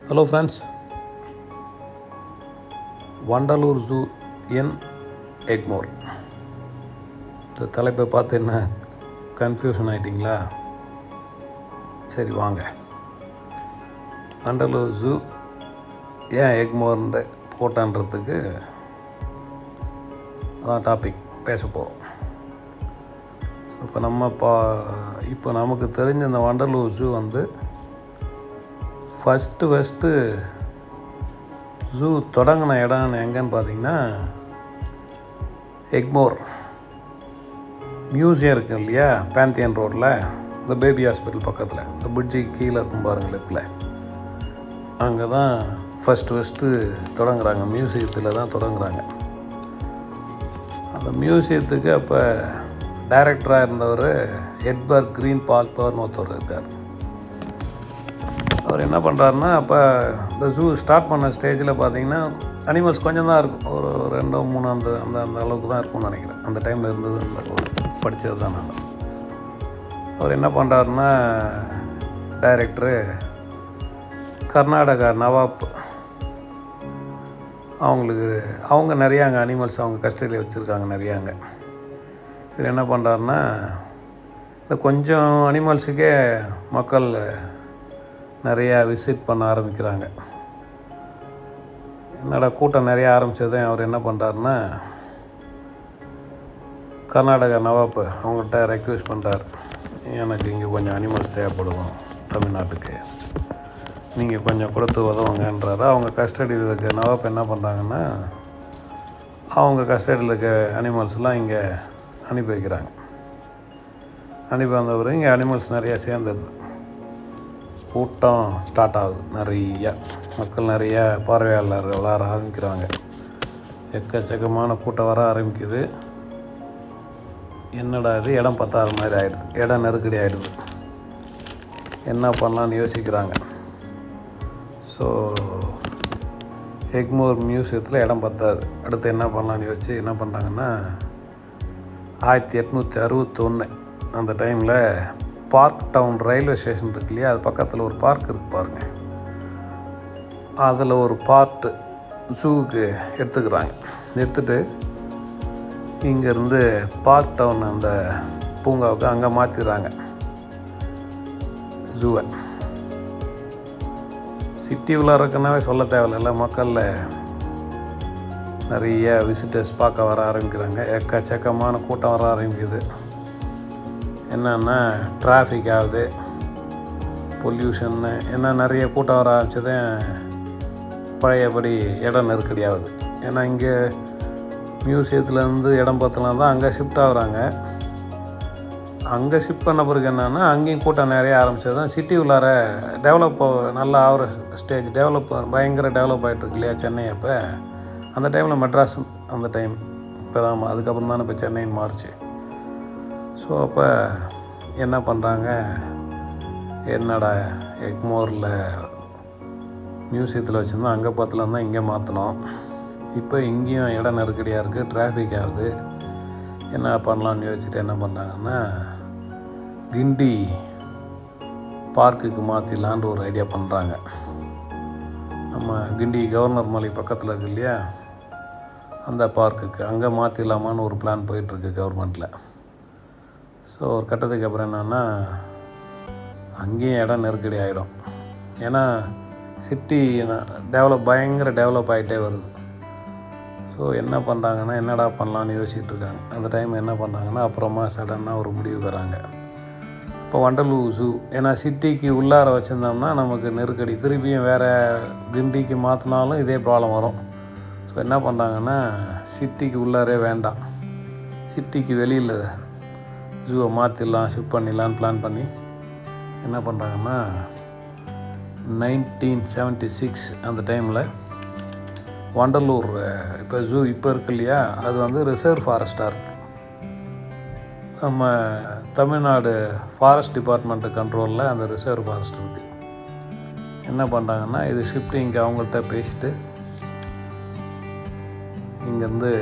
Hello friends, Vandalur zoo இன் எக்மோர். இந்த தலைப்பை பார்த்து என்ன கன்ஃபியூஷன் ஆகிட்டிங்களா? சரி வாங்க, வண்டலூர் ஜூ ஏன் எக்மோர்ன்ற போட்டான்றதுக்கு அதான் டாபிக் பேச போகிறோம். இப்போ நமக்கு தெரிஞ்ச இந்த வண்டலூர் ஜூ வந்து ஃபஸ்ட்டு ஜூ தொடங்கின இடம் எங்கன்னு பார்த்தீங்கன்னா எக்மோர் மியூசியம் இருக்குது இல்லையா, பேந்தியன் ரோட்டில், இந்த பேபி ஹாஸ்பிட்டல் பக்கத்தில், இந்த பிரிட்ஜுக்கு கீழே இருக்கும் பாருங்கள் லெஃப்டில். அங்கே தான் ஃபஸ்ட்டு தொடங்குறாங்க, மியூசியத்தில் தான் தொடங்குறாங்க. அந்த மியூசியத்துக்கு அப்போ டைரக்டராக இருந்தவர் எட்வர்ட் கிரீன் பால்பர்னு ஒருத்தவர் இருக்கார். அவர் என்ன பண்ணுறாருன்னா, அப்போ இந்த ஜூ ஸ்டார்ட் பண்ண ஸ்டேஜில் பார்த்தீங்கன்னா அனிமல்ஸ் கொஞ்சம் தான் இருக்கும், ஒரு 2-3 அந்த அந்த அந்த அளவுக்கு தான் இருக்கும்னு நினைக்கிறேன். அந்த டைமில் இருந்தது படித்தது தான் நான். அவர் என்ன பண்ணுறாருன்னா, டைரக்டரு கர்நாடகா நவாப் அவங்க நிறையா அங்கே அனிமல்ஸ் அவங்க கஸ்டடியில் வச்சுருக்காங்க நிறையா அங்கே. இவர் என்ன பண்ணுறாருன்னா, இந்த கொஞ்சம் அனிமல்ஸுக்கே மக்கள் நிறையா விசிட் பண்ண ஆரம்பிக்கிறாங்க. என்னடா கூட்டம் நிறையா ஆரம்பித்ததும் அவர் என்ன பண்ணுறாருன்னா, கர்நாடகா நவாப் அவங்கள்ட்ட ரெக்வெஸ்ட் பண்ணுறார், எனக்கு இங்கே கொஞ்சம் அனிமல்ஸ் தேவைப்படும் தமிழ்நாட்டுக்கு, நீங்கள் கொஞ்சம் கொடுத்து உதவுங்கன்றாரு. அவங்க கஸ்டடியில் இருக்க நவாப் என்ன பண்ணுறாங்கன்னா, அவங்க கஸ்டடியில் இருக்க அனிமல்ஸ்லாம் இங்கே அனுப்பி வைக்கிறாங்க. அனுப்பி வந்தவர் இங்கே அனிமல்ஸ் நிறையா சேர்ந்துருது. கூட்டம் ஸ்டார்ட் ஆகுது, நிறையா மக்கள் நிறையா பார்வையாளர்கள் வர ஆரம்பிக்கிறாங்க. எக்கச்சக்கமான கூட்டம் வர ஆரம்பிக்குது. என்னடா இது, இடம் பத்தாத மாதிரி ஆகிடுது, இடம் நெருக்கடி ஆகிடுது. என்ன பண்ணலான்னு யோசிக்கிறாங்க. ஸோ எக்மோர் மியூசியத்தில் இடம் பத்தாது, அடுத்து என்ன பண்ணலான்னு யோசிச்சு என்ன பண்ணுறாங்கன்னா, 1861 அந்த டைமில் பார்க் டவுன் ரயில்வே ஸ்டேஷன் இருக்கு இல்லையா, அது பக்கத்தில் ஒரு பார்க் இருக்குது பாருங்கள், அதில் ஒரு பார்ட்டு ஜூவுக்கு எடுத்துக்கிறாங்க. எடுத்துகிட்டு இங்கேருந்து பார்க் டவுன் அந்த பூங்காவுக்கு அங்கே மாற்றிடுறாங்க ஜூவை. சிட்டி உள்ளே இருக்குன்னாவே சொல்ல தேவையில்ல, மக்களில் நிறைய விசிட்டர்ஸ் பார்க்க வர ஆரம்பிக்கிறாங்க. எக்கச்சக்கமான கூட்டம் வர ஆரம்பிக்குது. என்னென்னா டிராஃபிக் ஆகுது, பொல்யூஷன்னு என்ன நிறைய கூட்டம் வர ஆரம்பிச்சதே பழையபடி இடம் நெருக்கடி ஆகுது. ஏன்னா இங்கே மியூசியத்துலேருந்து இடம் பத்தலாம் தான் அங்கே ஷிஃப்ட் ஆகுறாங்க. அங்கே ஷிஃப்ட் பண்ண பிறகு என்னென்னா அங்கேயும் கூட்டம் நிறைய ஆரம்பிச்சது தான். சிட்டி உள்ளார டெவலப் நல்லா ஆகிற ஸ்டேஜ், பயங்கர டெவலப் ஆகிட்டுருக்கு இல்லையா சென்னை. அப்போ அந்த டைமில் மெட்ராஸ் அந்த டைம் இப்போ தான், அதுக்கப்புறம் தானே இப்போ சென்னைன்னு மாறுச்சு. ஸோ அப்போ என்ன பண்ணுறாங்க, என்னடா எக்மோரில் மியூசியத்தில் வச்சுருந்தோம், அங்கே பத்தலாம் தான் இங்கே மாற்றினோம், இப்போ இங்கேயும் இடம் நெருக்கடியாக இருக்குது, டிராஃபிக் ஆகுது, என்ன பண்ணலான்னு யோசிச்சுட்டு என்ன பண்ணுறாங்கன்னா, கிண்டி பார்க்குக்கு மாற்றிடலான்ற ஒரு ஐடியா பண்ணுறாங்க. நம்ம கிண்டி கவர்னர் மலை பக்கத்தில் இருக்கு இல்லையா, அந்த பார்க்குக்கு அங்கே மாற்றிடலாமான்னு ஒரு பிளான் போயிட்டுருக்கு கவர்மெண்ட்டில். ஸோ ஒரு கட்டத்துக்கு அப்புறம் என்னென்னா, அங்கேயும் இடம் நெருக்கடி ஆகிடும். ஏன்னா சிட்டி பயங்கர டெவலப் ஆகிட்டே வருது. ஸோ என்ன பண்ணுறாங்கன்னா, என்னடா பண்ணலான்னு யோசிச்சுட்டு இருக்காங்க. அந்த டைம் என்ன பண்ணாங்கன்னா, அப்புறமா சடனாக ஒரு முடிவு வராங்க. இப்போ வண்டலூர் ஜூ, ஏன்னா சிட்டிக்கு உள்ளார வச்சுருந்தோம்னா நமக்கு நெருக்கடி, திருப்பியும் வேறு கிண்டிக்கு மாற்றினாலும் இதே ப்ராப்ளம் வரும். ஸோ என்ன பண்ணுறாங்கன்னா, சிட்டிக்கு உள்ளாரே வேண்டாம், சிட்டிக்கு வெளியில் ஜூவை மாற்றிடலாம், ஷிஃப்ட் பண்ணிடலான்னு பிளான் பண்ணி என்ன பண்ணுறாங்கன்னா, 1976 அந்த டைமில் வண்டலூர் இப்போ ஜூ இப்போ இருக்கு இல்லையா, அது வந்து ரிசர்வ் ஃபாரஸ்ட்டாக இருக்குது. நம்ம தமிழ்நாடு ஃபாரஸ்ட் டிபார்ட்மெண்ட்டு கண்ட்ரோலில் அந்த ரிசர்வ் ஃபாரஸ்ட் இருக்குது. என்ன பண்ணுறாங்கன்னா, இது ஷிஃப்டிங்க்கு அவங்கள்ட்ட பேசிட்டு இங்கேருந்து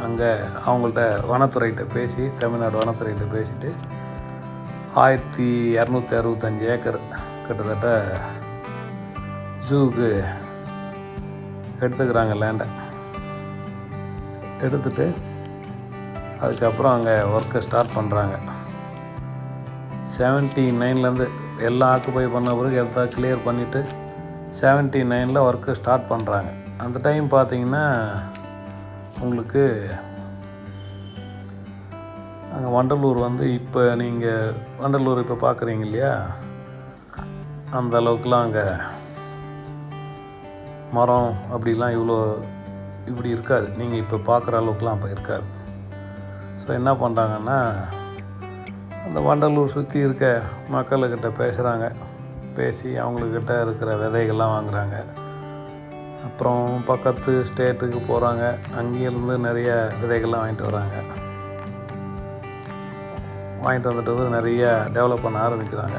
அங்கே அவங்கள்ட்ட வனத்துறைகிட்ட பேசி, தமிழ்நாடு வனத்துறைகிட்ட பேசிட்டு 1265 ஏக்கர் கிட்டத்தட்ட ஜூவுக்கு எடுத்துக்கிறாங்க லேண்டை. எடுத்துகிட்டு அதுக்கப்புறம் அங்கே ஒர்க்கை ஸ்டார்ட் பண்ணுறாங்க. 79லேருந்து எல்லாம் ஆக்குப்பை பண்ண பிறகு எல்லாம் கிளியர் பண்ணிவிட்டு 79ல் ஒர்க்கை ஸ்டார்ட் பண்ணுறாங்க. அந்த டைம் பார்த்திங்கன்னா உங்களுக்கு அங்கே வண்டலூர் இப்போ நீங்கள் வண்டலூர் இப்போ பார்க்குறீங்க இல்லையா, அந்த அளவுக்குலாம் அங்கே மரம் அப்படிலாம் இப்படி இருக்காது. நீங்கள் இப்போ பார்க்குற அளவுக்குலாம் அப்போ இருக்காது. ஸோ என்ன பண்ணுறாங்கன்னா அந்த வண்டலூர் சுற்றி இருக்க மக்கள்கிட்ட பேசி அவங்கக்கிட்ட இருக்கிற விதைகள்லாம் வாங்குகிறாங்க. அப்புறம் பக்கத்து ஸ்டேட்டுக்கு போகிறாங்க, அங்கேருந்து நிறைய விதைகள்லாம் வாங்கிட்டு வராங்க. வாங்கிட்டு வந்துட்டு நிறைய டெவலப் பண்ண ஆரம்பிக்கிறாங்க.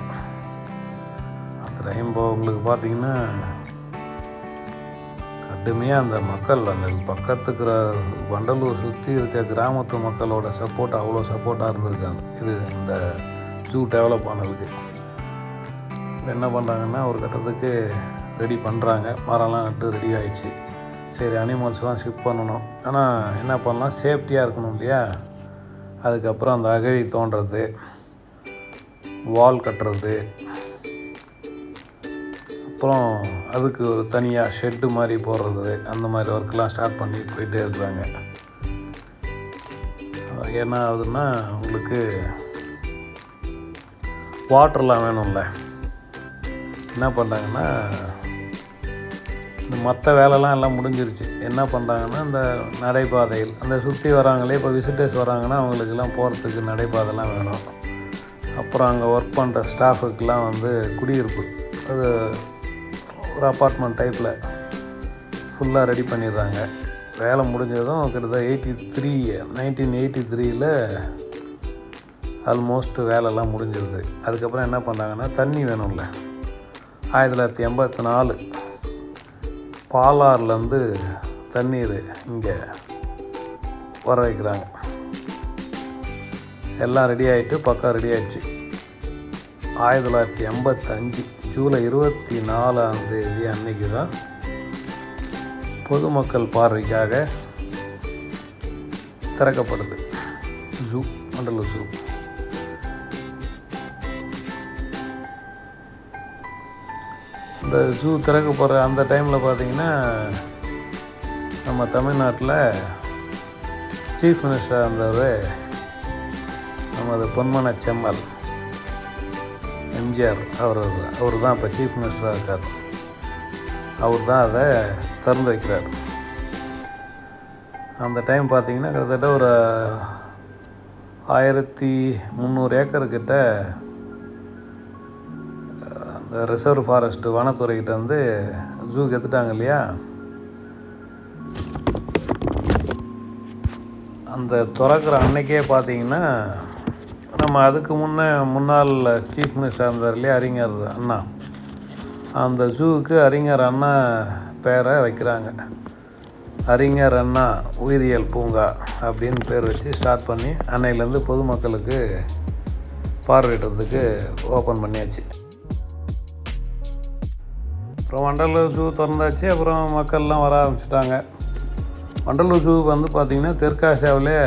அந்த டைம் இப்போ உங்களுக்கு பார்த்திங்கன்னா கடுமையாக அந்த மக்கள் அந்த பக்கத்துக்கிற வண்டலூர் சுற்றி இருக்க கிராமத்து மக்களோட சப்போர்ட் அவ்வளோ சப்போர்ட்டாக இருந்திருக்காங்க. இந்த ஜூ டெவலப் ஆனதுக்கு என்ன பண்ணுறாங்கன்னா ஒரு கட்டத்துக்கு ரெடி பண்ணுறாங்க. மரம்லாம் நட்டு ரெடி ஆகிடுச்சு. சரி, அனிமல்ஸ்லாம் ஷிஃப்ட் பண்ணணும். ஆனால் என்ன பண்ணலாம், சேஃப்டியாக இருக்கணும் இல்லையா. அதுக்கப்புறம் அந்த அகழி தோண்டுறது, வால் கட்டுறது, அப்புறம் அதுக்கு ஒரு தனியாக ஷெட்டு மாதிரி போடுறது, அந்த மாதிரி ஒர்க்கெலாம் ஸ்டார்ட் பண்ணி போயிட்டே இருக்கிறாங்க. என்ன ஆகுதுன்னா உங்களுக்கு வாட்டர்லாம் வேணும்ல. என்ன பண்ணுறாங்கன்னா இந்த மற்ற வேலைலாம் எல்லாம் முடிஞ்சிருச்சு. என்ன பண்ணுறாங்கன்னா இந்த நடைபாதைகள் அந்த சுற்றி வராங்களே, இப்போ விசிட்டர்ஸ் வராங்கன்னா அவங்களுக்கெல்லாம் போகிறதுக்கு நடைபாதைலாம் வேணும். அப்புறம் அங்கே ஒர்க் பண்ணுற ஸ்டாஃபுக்கெலாம் குடியிருப்பு, அது ஒரு அப்பார்ட்மெண்ட் டைப்பில் ஃபுல்லாக ரெடி பண்ணிடுறாங்க. வேலை முடிஞ்சதும் கிட்டத்தட்ட 1983 ஆல்மோஸ்ட் வேலைலாம் முடிஞ்சிருது. அதுக்கப்புறம் என்ன பண்ணுறாங்கன்னா தண்ணி வேணும்ல. 1984 பாலாறுலேருந்து தண்ணீர் இங்கே வர வைக்கிறாங்க. எல்லாம் ரெடி ஆகிட்டு பக்கம் ரெடி ஆகிடுச்சு. 1985 ஜூலை 24 அன்னைக்கு தான் பொதுமக்கள் பார்வைக்காக திறக்கப்படுது ஜூ, வண்டலூர் ஜூ. இந்த ஜூ திறக்கப்படுற அந்த டைமில் பார்த்திங்கன்னா நம்ம தமிழ்நாட்டில் சீஃப் மினிஸ்டராக இருந்தவர் நமது பொன்மன செம்மல் எம்ஜிஆர் அவர் தான் இப்போ சீஃப் மினிஸ்டராக இருக்கார். அவர் தான் அதை திறந்து வைக்கிறார். அந்த டைம் பார்த்திங்கன்னா கிட்டத்தட்ட ஒரு 1300 ஏக்கர்கிட்ட அந்த ரிசர்வ் ஃபாரஸ்ட் வனத்துறைக்கிட்ட ஜூக்கு எடுத்துட்டாங்க இல்லையா. அந்த திறக்கிற அன்னைக்கே பார்த்திங்கன்னா நம்ம அதுக்கு முன்னாள் சீஃப் மினிஸ்டர் இருந்தார் இல்லையா, அறிஞர் அண்ணா, அந்த ஜூவுக்கு அறிஞர் அண்ணா பேரை வைக்கிறாங்க. அறிஞர் அண்ணா உயிரியல் பூங்கா அப்படின்னு பேர் வச்சு ஸ்டார்ட் பண்ணி அன்னையிலேருந்து பொதுமக்களுக்கு பார்வையிடுறதுக்கு ஓப்பன் பண்ணியாச்சு. அப்புறம் வண்டலூர் ஜூ திறந்தாச்சு. அப்புறம் மக்கள்லாம் வர ஆரம்பிச்சிட்டாங்க. வண்டலூர் ஜூ பார்த்திங்கன்னா தெற்காசியாவிலே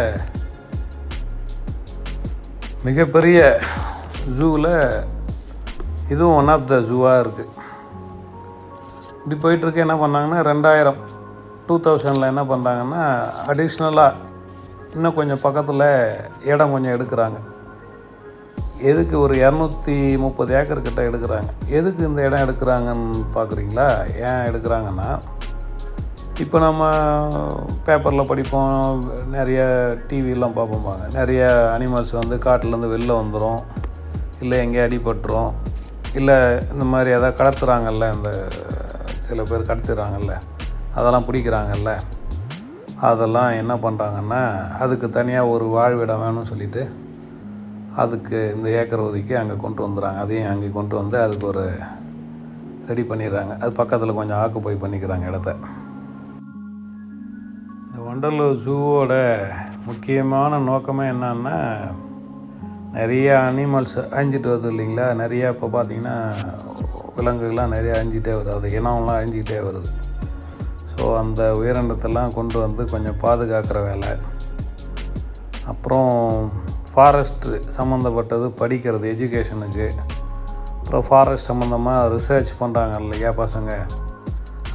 மிகப்பெரிய ஜூவில் இதுவும் ஒன் ஆஃப் த ஜூவாக இருக்குது. இப்படி போயிட்டுருக்கு. என்ன பண்ணாங்கன்னா 2000 என்ன பண்ணுறாங்கன்னா அடிஷ்னலாக இன்னும் கொஞ்சம் பக்கத்தில் இடம் கொஞ்சம் எடுக்கிறாங்க. எதுக்கு ஒரு 230 ஏக்கர் கிட்ட எடுக்கிறாங்க. எதுக்கு இந்த இடம் எடுக்கிறாங்கன்னு பார்க்குறீங்களா? ஏன் எடுக்கிறாங்கன்னா, இப்போ நம்ம பேப்பரில் படிப்போம், நிறைய டிவிலாம் பார்ப்போம்பாங்க, நிறைய அனிமல்ஸ் காட்டிலேருந்து வெளில வந்துடும், இல்லை எங்கேயே அடிபட்டுரும், இல்லை இந்த மாதிரி எதாவது கடத்துகிறாங்கல்ல, இந்த சில பேர் கடத்துகிறாங்கல்ல, அதெல்லாம் பிடிக்கிறாங்கல்ல, அதெல்லாம் என்ன பண்ணுறாங்கன்னா அதுக்கு தனியாக ஒரு வாழ்விடம் வேணும்னு சொல்லிவிட்டு அதுக்கு இந்த ஏக்கர் ஒதுக்கி அங்கே கொண்டு வந்துடுறாங்க. அதையும் அங்கே கொண்டு வந்து அதுக்கு ஒரு ரெடி பண்ணிடுறாங்க. அது பக்கத்தில் கொஞ்சம் ஆக்குப்பை பண்ணிக்கிறாங்க இடத்த. இந்த வண்டலூர் ஜூவோட முக்கியமான நோக்கமே என்னன்னா, நிறைய அனிமல்ஸ் அழிஞ்சிட்டு வருது இல்லைங்களா. நிறையா இப்போ பார்த்திங்கன்னா விலங்குகள்லாம் நிறைய அழிஞ்சிட்டே வருது, அது இனம்லாம் அழிஞ்சிக்கிட்டே வருது. ஸோ அந்த உயிரினத்தெல்லாம் கொண்டு வந்து கொஞ்சம் பாதுகாக்கிற வேலை. அப்புறம் ஃபாரஸ்ட்டு சம்மந்தப்பட்டது படிக்கிறது, எஜுகேஷனுக்கு. அப்புறம் ஃபாரஸ்ட் சம்மந்தமாக ரிசர்ச் பண்ணுறாங்க இல்லையா பசங்க,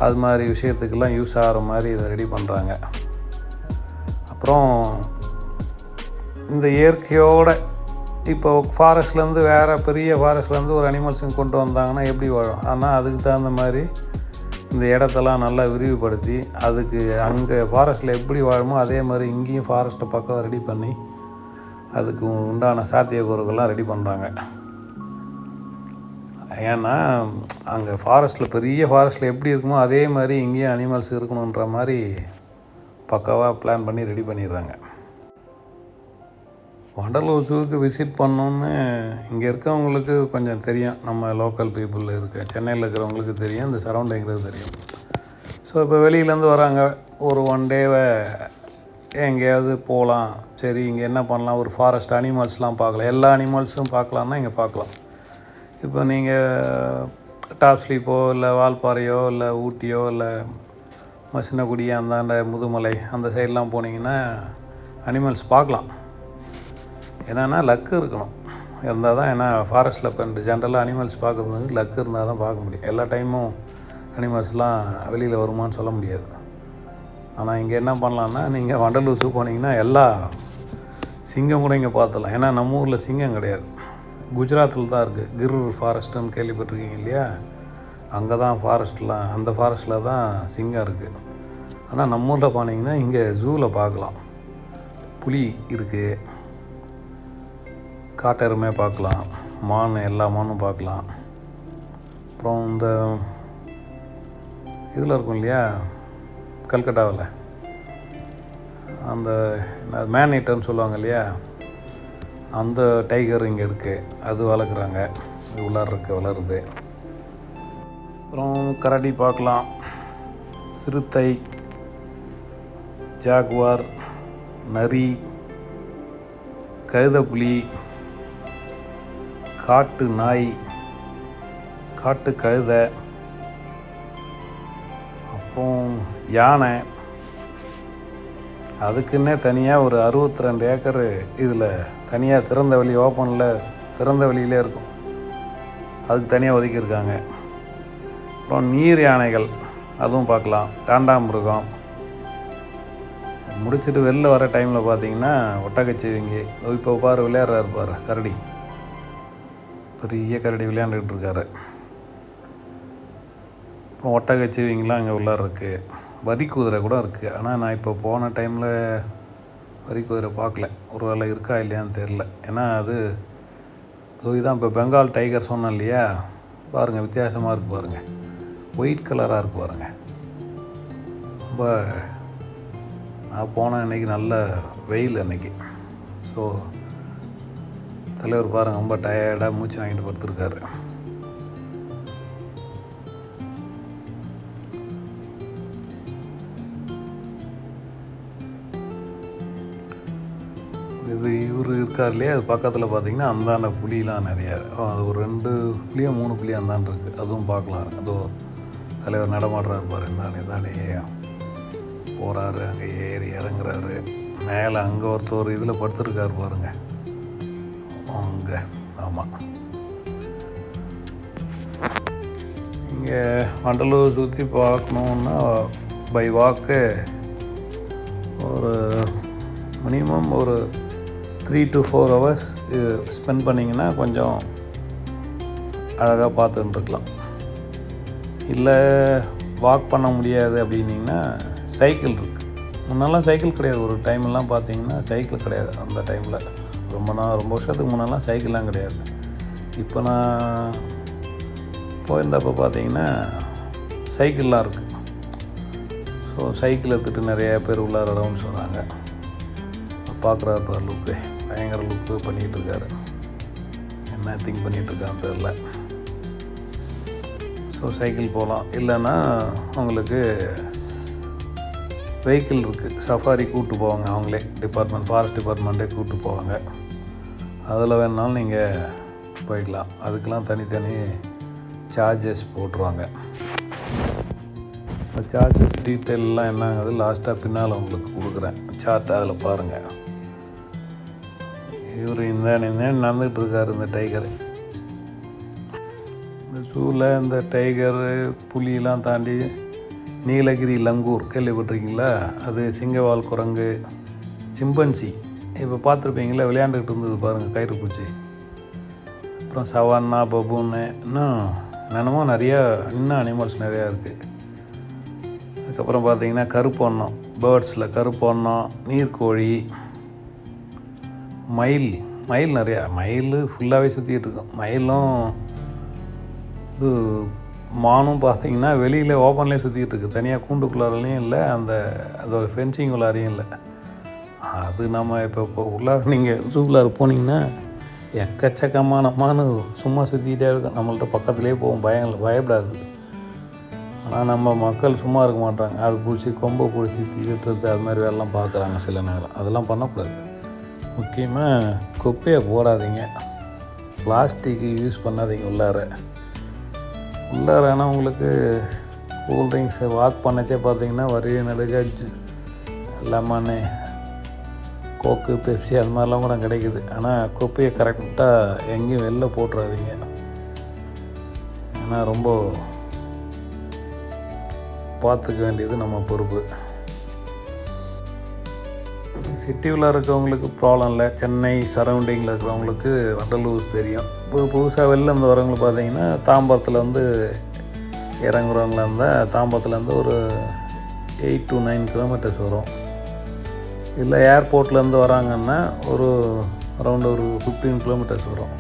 அது மாதிரி விஷயத்துக்கெல்லாம் யூஸ் ஆகிற மாதிரி இதை ரெடி பண்ணுறாங்க. அப்புறம் இந்த இயற்கையோட இப்போ ஃபாரஸ்ட்லேருந்து வேறு பெரிய ஃபாரஸ்ட்லேருந்து ஒரு அனிமல்ஸுங்க கொண்டு வந்தாங்கன்னா எப்படி வாழும்? ஆனால் அதுக்கு தகுந்த மாதிரி இந்த இடத்தெல்லாம் நல்லா விரிவுபடுத்தி அதுக்கு அங்கே ஃபாரஸ்ட்டில் எப்படி வாழுமோ அதே மாதிரி இங்கேயும் ஃபாரஸ்ட்டை பக்கம் ரெடி பண்ணி அதுக்கு உண்டான சாத்தியக்கூறுகள்லாம் ரெடி பண்ணுறாங்க. ஏன்னா அங்கே ஃபாரஸ்ட்டில் பெரிய ஃபாரஸ்ட்டில் எப்படி இருக்குமோ அதே மாதிரி இங்கேயும் அனிமல்ஸ் இருக்கணுன்ற மாதிரி பக்காவாக பிளான் பண்ணி ரெடி பண்ணிடுறாங்க. வண்டலூர் ஜூவுக்கு விசிட் பண்ணோன்னு இங்கே இருக்கவங்களுக்கு கொஞ்சம் தெரியும், நம்ம லோக்கல் பீப்புள் சென்னையில் இருக்கிறவங்களுக்கு தெரியும், இந்த சரௌண்டிங்கிறது தெரியும். ஸோ இப்போ வெளியிலேருந்து வராங்க, ஒரு 1 டேவை எங்கேயாவது போகலாம், சரி இங்கே என்ன பண்ணலாம், ஒரு ஃபாரஸ்ட் அனிமல்ஸ்லாம் பார்க்கலாம், எல்லா அனிமல்ஸும் பார்க்கலான்னா இங்கே பார்க்கலாம். இப்போ நீங்கள் டாப் ஸ்லீப்போ இல்லை வால்பாறையோ இல்லை ஊட்டியோ இல்லை மசினகுடி அந்தாண்ட முதுமலை அந்த சைட்லாம் போனீங்கன்னா அனிமல்ஸ் பார்க்கலாம். என்னென்னா லக்கு இருக்கணும் இருந்தால் தான். ஏன்னா ஃபாரஸ்ட்டில் இப்போ ஜென்ரலாக அனிமல்ஸ் பார்க்குறது வந்து லக்கு இருந்தால் தான் பார்க்க முடியும். எல்லா டைமும் அனிமல்ஸ்லாம் வெளியில் வருமானு சொல்ல முடியாது. ஆனால் இங்கே என்ன பண்ணலான்னா, நீங்கள் வண்டலூர் ஜூ போனீங்கன்னா எல்லா சிங்கம் கூட இங்கே பார்த்துடலாம். ஏன்னா நம்ம ஊரில் சிங்கம் கிடையாது, குஜராத்தில் தான் இருக்குது. கிர் ஃபாரஸ்ட்டுன்னு கேள்விப்பட்டிருக்கீங்க இல்லையா, அங்கே தான் ஃபாரஸ்ட்லாம், அந்த ஃபாரஸ்ட்டில் தான் சிங்கம் இருக்குது. ஆனால் நம்ம ஊரில் போனீங்கன்னா இங்கே ஜூவில் பார்க்கலாம். புலி இருக்குது, காட்டெருமை பார்க்கலாம், மான், எல்லா மானும் பார்க்கலாம். அப்புறம் இந்த இதில் இருக்கும் இல்லையா கல்கட்டாவில் அந்த மேன் ஈட்டர்னு சொல்லுவாங்க இல்லையா, அந்த டைகர் இங்கே இருக்குது, அது வளர்க்குறாங்க, இது உள்ளார இருக்குது, வளருது. அப்புறம் கரடி பார்க்கலாம், சிறுத்தை, ஜாகுவார், நரி, கழுதைப்புலி, காட்டு நாய், காட்டு கழுதை, அப்புறம் யானை. அதுக்குன்னே தனியாக ஒரு 62 ஏக்கர் இதில் தனியாக திறந்த வெளி, ஓப்பனில் திறந்த வெளியிலே இருக்கும், அதுக்கு தனியாக ஒதுக்கியிருக்காங்க. அப்புறம் நீர் யானைகள், அதுவும் பார்க்கலாம், காண்டாமிருகம். முடிச்சுட்டு வெளில வர டைமில் பார்த்தீங்கன்னா ஒட்டகச்சிவிங்கி, இப்போ பாரு விளையாடுறாரு பாரு கரடி, பெரிய கரடி விளையாண்டுக்கிட்டு இருக்காரு. அப்புறம் ஒட்டகச்சிவிங்கெலாம் அங்கே உள்ளார இருக்குது. வரி குதிரை கூட இருக்குது. ஆனால் நான் இப்போ போன டைமில் வரி குதிரை பார்க்கல, ஒரு வேளை இருக்கா இல்லையான்னு தெரில. ஏன்னா அது இதுதான் இப்போ பெங்கால் டைகர் சொன்னேன் இல்லையா, பாருங்கள் வித்தியாசமாக இருக்குது பாருங்கள், ஒயிட் கலராக இருக்குது பாருங்கள். ரொம்ப நான் போனேன் அன்றைக்கி நல்ல வெயில் அன்றைக்கி. ஸோ தலைவர் பாருங்கள் ரொம்ப டயர்டாக மூச்சு வாங்கிட்டு படுத்துருக்காரு. இது இவர் இருக்கார் இல்லையா, அது பக்கத்தில் பார்த்தீங்கன்னா அந்தாண்ட புலிலாம் நிறையா, அது ஒரு 2 புலியோ 3 புலியோ அந்தாண்டு இருக்குது, அதுவும் பார்க்கலாம். அதோ தலைவர் நடமாடுறாரு பாரு, இந்தானே போகிறாரு, அங்கே ஏறி இறங்குறாரு. மேலே அங்கே ஒருத்தர் இதில் படுத்துருக்காரு பாருங்க அங்கே. ஆமாம், இங்கே வண்டலூர் சுற்றி பார்க்கணுன்னா பை வாக்கு ஒரு மினிமம் ஒரு 3 to 4 hours ஸ்பெண்ட் பண்ணிங்கன்னா கொஞ்சம் அழகாக பார்த்துட்டு இருக்கலாம். இல்லை வாக் பண்ண முடியாது அப்படின்னிங்கன்னா சைக்கிள் இருக்குது. முன்னெல்லாம் சைக்கிள் கிடையாது, ஒரு டைம்லாம் பார்த்தீங்கன்னா சைக்கிள் கிடையாது. அந்த டைமில் ரொம்ப வருஷத்துக்கு முன்னெல்லாம் சைக்கிள்லாம் கிடையாது. இப்போ நான் போயிருந்தப்போ பார்த்தீங்கன்னா சைக்கிள்லாம் இருக்குது. ஸோ சைக்கிள் எடுத்துகிட்டு நிறைய பேர் உள்ளார ரவுண்ட்ஸ் வராங்க. பார்க்குறாரு லுக்கு, பயங்கர லுக்கு பண்ணிகிட்டு இருக்காரு, என்ன திங்க் பண்ணிகிட்ருக்கான்னு தெரில. ஸோ சைக்கிள் போகலாம். இல்லைன்னா அவங்களுக்கு வெஹிக்கிள் இருக்குது, சஃபாரி கூப்பிட்டு போவாங்க அவங்களே, ஃபாரஸ்ட் டிபார்ட்மெண்ட்டே கூப்பிட்டு போவாங்க. அதில் வேணுனாலும் நீங்கள் போய்க்கலாம். அதுக்கெலாம் தனித்தனி சார்ஜஸ் போட்டுருவாங்க. இந்த சார்ஜஸ் டீட்டெயிலெலாம் என்ன ஆகுது லாஸ்ட்டாக பின்னால் உங்களுக்கு கொடுக்குறேன் சார்ட், அதில் பாருங்கள். இவர் இந்த நடந்துகிட்ருக்கார் இந்த டைகர். இந்த ஜூவில் இந்த டைகரு புலியெலாம் தாண்டி நீலகிரி லங்கூர் கேள்விப்பட்டிருக்கீங்களா? அது சிங்கவால் குரங்கு, சிம்பன்சி இப்போ பார்த்துருப்பீங்களா, விளையாண்டுக்கிட்டு இருந்தது பாருங்கள் கயிறு பூச்சி. அப்புறம் சவானா, பபூன்னு, இன்னும் என்னென்னமோ நிறையா இன்னும் அனிமல்ஸ் நிறையா இருக்குது. அதுக்கப்புறம் பார்த்தீங்கன்னா கருப்பொன்னம், பேர்ட்ஸில் கருப்பொன்னம், நீர்க்கோழி, மயில் நிறையா. மயில் ஃபுல்லாகவே சுற்றிக்கிட்டு இருக்கும். மயிலும் இது மானும் பார்த்தீங்கன்னா வெளியில் ஓப்பன்லேயே சுற்றிக்கிட்டு இருக்குது. தனியாக கூண்டுக்குள்ளாரையும் இல்லை, அதோட ஃபென்சிங் உள்ளாரையும் இல்லை. அது நம்ம இப்போ உள்ளார நீங்கள் ஜூக்குள்ளார போனீங்கன்னா எக்கச்சக்கமான சும்மா சுற்றிக்கிட்டே இருக்கும். நம்மள்ட்ட பக்கத்துலேயே போகும், பயப்படாது. ஆனால் நம்ம மக்கள் சும்மா இருக்க மாட்டாங்க. அது பிடிச்சி கொம்பை பிடிச்சி தீட்டுறது, அது மாதிரி வேலைலாம் பார்க்குறாங்க சில நேரம். அதெல்லாம் பண்ணக்கூடாது. முக்கியமாக குப்பையை போடாதீங்க, பிளாஸ்டிக்கு யூஸ் பண்ணாதீங்க உள்ளார. ஆனால் உங்களுக்கு கூல்ட்ரிங்க்ஸு வாக் பண்ணச்சே பார்த்தீங்கன்னா வரிய நடுக லெமனு, கோக்கு, பெப்சி அது மாதிரிலாம் கூட கிடைக்குது. ஆனால் குப்பையை கரெக்டாக எங்கேயும் வெளில போட்டுறாதீங்க. ஏன்னா ரொம்ப பார்த்துக்க வேண்டியது நம்ம பொறுப்பு. சிட்டியில் இருக்கிறவங்களுக்கு ப்ராப்ளம் இல்லை. சென்னை சரௌண்டிங்கில் இருக்கிறவங்களுக்கு வண்டலூர் தெரியும். இப்போ புதுசாக வெளிலேருந்து வரவங்களுக்கு பார்த்தீங்கன்னா தாம்பரத்தில் வந்து இறங்குறவங்களா இருந்தால் தாம்பரத்துலேருந்து ஒரு 8 to 9 கிலோமீட்டர்ஸ் வரும். இல்லை ஏர்போர்ட்லேருந்து வராங்கன்னா ஒரு அரௌண்ட் ஒரு 15 கிலோமீட்டர்ஸ் வரும்.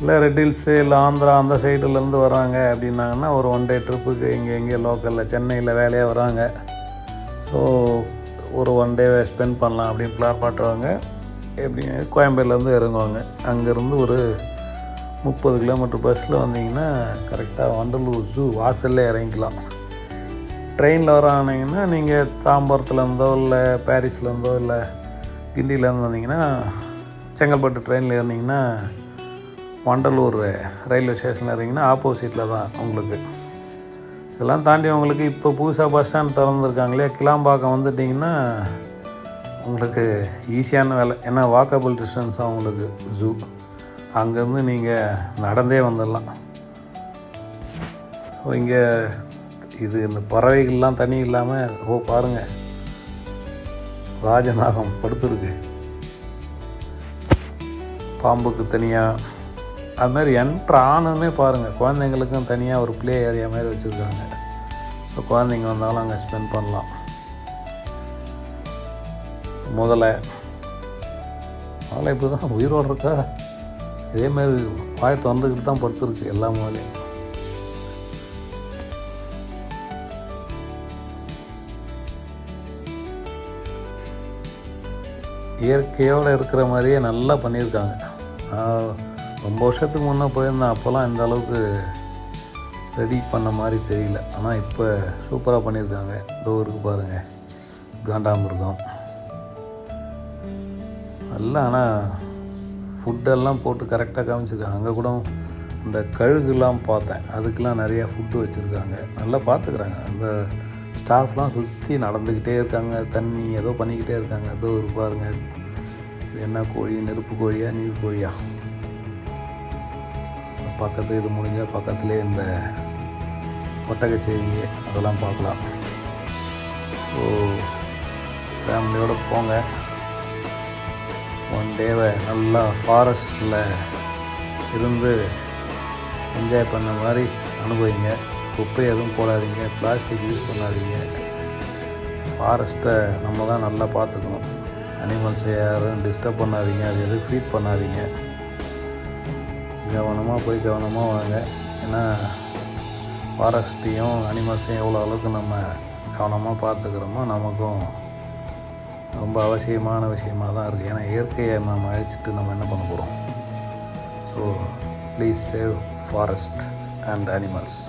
இல்லை ரெட் ஹில்ஸு இல்லை ஆந்திரா அந்த சைடுலேருந்து வராங்க அப்படின்னாங்கன்னா ஒரு 1 day ட்ரிப்புக்கு எங்கே லோக்கலில் சென்னையில் வேலையாக வராங்க. ஸோ ஒரு 1 day ஸ்பெண்ட் பண்ணலாம் அப்படின்னு பிளான் பண்ணுறவங்க எப்படி கோயம்பேடுலேருந்து இறங்குவாங்க. அங்கேருந்து ஒரு 30 கிலோமீட்டர் பஸ்ஸில் வந்தீங்கன்னா கரெக்டாக வண்டலூர் ஜூ வாசல்லே இறங்கிக்கலாம். ட்ரெயினில் வராங்கன்னா நீங்கள் தாம்பரத்துலேருந்தோ இல்லை பாரிஸ்லேருந்தோ இல்லை கிண்டியிலேருந்து வந்தீங்கன்னா செங்கல்பட்டு ட்ரெயினில் ஏறினீங்கன்னா வண்டலூர் ரயில்வே ஸ்டேஷனில் இறங்கிங்கன்னா ஆப்போசிட்டில் தான் உங்களுக்கு. இதெல்லாம் தாண்டி உங்களுக்கு இப்போ புதுசாக பஸ் ஸ்டாண்ட் திறந்துருக்காங்களே, கிளாம்பாக்கம் வந்துட்டிங்கன்னா உங்களுக்கு ஈஸியான வேலை. ஏன்னா வாக்கபிள் டிஸ்டன்ஸ் தான் உங்களுக்கு ஜூ. அங்கேருந்து நீங்கள் நடந்தே வந்துடலாம். ஸோ இங்கே இந்த பறவைகள்லாம் தனி இல்லாமல் பாருங்கள், ராஜநாகம் படுத்துருக்கு, பாம்புக்கு தனியாக. அது மாதிரி ஆனதுமே பாருங்கள், குழந்தைங்களுக்கும் தனியாக ஒரு ப்ளே ஏரியா மாதிரி வச்சுருக்காங்க. ஸோ குழந்தைங்க வந்தாலும் அங்கே ஸ்பெண்ட் பண்ணலாம். முதல்ல இப்படி தான் உயிரோடு இருக்கா, இதேமாரி வாய் திறந்துக்கிட்டு தான் படுத்துருக்கு எல்லா முதலையும். இயற்கையோடு இருக்கிற மாதிரியே நல்லா பண்ணியிருக்காங்க. ரொம்ப வருஷத்துக்கு முன்னே போயிருந்தேன், அப்போல்லாம் இந்த அளவுக்கு ரெடி பண்ண மாதிரி தெரியல. ஆனால் இப்போ சூப்பராக பண்ணியிருக்காங்க. இதோ இருக்குது பாருங்கள் காண்டாமிருகம் எல்லாம். ஆனால் ஃபுட்டெல்லாம் போட்டு கரெக்டாக காமிச்சிருக்காங்க. அங்கே கூட இந்த கழுகுலாம் பார்த்தேன், அதுக்கெலாம் நிறையா ஃபுட்டு வச்சுருக்காங்க. நல்லா பார்த்துக்குறாங்க. அந்த ஸ்டாஃப்லாம் சுற்றி நடந்துக்கிட்டே இருக்காங்க, தண்ணி ஏதோ பண்ணிக்கிட்டே இருக்காங்க. ஏதோ ஒரு பாருங்கள், இது என்ன கோழி, நெருப்பு கோழியா நீர் கோழியா? பக்கத்து இது முடிஞ்சால் பக்கத்துலேயே இந்த ஒட்டகச்சேரிங்க அதெல்லாம் பார்க்கலாம். ஸோ ஃபேமிலியோடு போங்க, 1 day நல்லா ஃபாரஸ்ட்டில் இருந்து என்ஜாய் பண்ண மாதிரி அனுபவிங்க. குப்பை எதுவும் போடாதீங்க, பிளாஸ்டிக் யூஸ் பண்ணாதீங்க. ஃபாரஸ்ட்டை நம்ம தான் நல்லா பார்த்துக்கணும். அனிமல்ஸை யாரும் டிஸ்டர்ப் பண்ணாதீங்க, அது எதுவும் ஃபீட் பண்ணாதீங்க. கவனமாக போய் கவனமாக வாங்க. ஏன்னா ஃபாரஸ்ட்டையும் அனிமல்ஸையும் எவ்வளோ அளவுக்கு நம்ம கவனமாக பார்த்துக்கிறோமோ நமக்கும் ரொம்ப அவசியமான விஷயமாக தான் இருக்குது. ஏன்னா இயற்கையை நம்ம அழிச்சிட்டு நம்ம என்ன பண்ண போகிறோம்? So please save forest and animals.